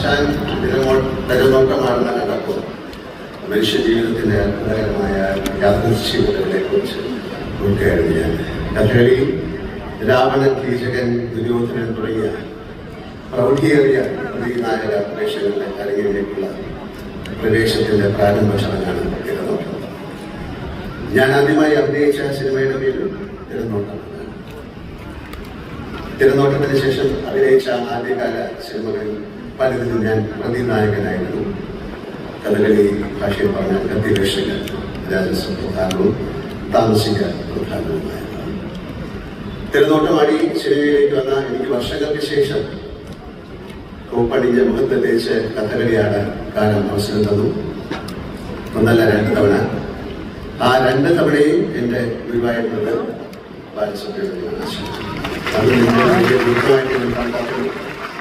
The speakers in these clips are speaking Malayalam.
ആശാൻ തിരനോട്ടമാണെന്ന് കണ്ടപ്പോൾ മനുഷ്യ ജീവിതത്തിൻ്റെ അത്ഭുതകരമായ യാദൃശ്ചികതകളെ കുറിച്ച് നോക്കുകയായിരുന്നു ഞാൻ. കഥകളി, രാവണൻ, കീചകൻ, ദുര്യോധനൻ തുടങ്ങിയ പ്രൗഢിയേറിയ നായക പ്രേക്ഷകരുടെ അരങ്ങിലേക്കുള്ള പ്രവേശത്തിന്റെ പ്രാരംഭ ചടങ്ങാണ് തിരനോട്ടം. ഞാൻ ആദ്യമായി അഭിനയിച്ച സിനിമയുടെ പേര് തിരനോട്ടം. തിരനോട്ടത്തിന് ശേഷം അഭിനയിച്ച ആദ്യകാല സിനിമകളിൽ പലതിലും ഞാൻ പ്രതിനായകനായിരുന്നു. കഥകളി ഭാഷയിൽ പറഞ്ഞ ഗദ്യവേഷകൻ, രാജസ്വ പ്രധാനവും താമസിക പ്രധാനവുമായ തിരനോട്ടമാടി സിനിമയിലേക്ക് വന്ന എനിക്ക് വർഷങ്ങൾക്ക് ശേഷം കോപ്പണിഞ്ഞ മുഖത്ത് തേച്ച് കഥകളിയാടാൻ കാലം അവസരം തന്നു. ഒന്നല്ല 2 തവണ. ആ 2 തവണയും എൻ്റെ ഗുരുവായൂരുന്നത് ബാലസുബ്രഹ്മണ്യമാണ്.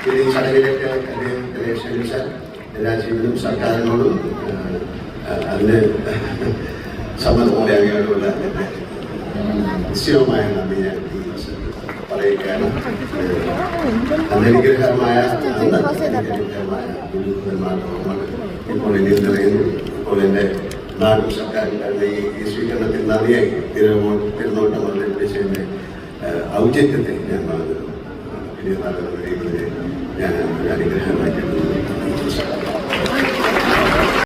ഈ ചടങ്ങിലേക്ക് അദ്ദേഹം ക്ഷണിച്ച രാജീവിനും സർക്കാരിനോടും അതിന് സമ്മതമോടെ അങ്ങനെയുള്ള നിശ്ചയമായ നന്ദി ഞാൻ പറയുകയാണ്. അനനുഗ്രഹമായ ഇപ്പോൾ ഇനിയും നിറയുന്നു. ഇപ്പോൾ എൻ്റെ നാടും സർക്കാരിൻ്റെ ഈ സ്വീകരണത്തിൽ നന്ദിയായി തിരുനോട്ടം അവതരിപ്പിച്ചതിൻ്റെ ഔചിത്യത്തെ ഞാൻ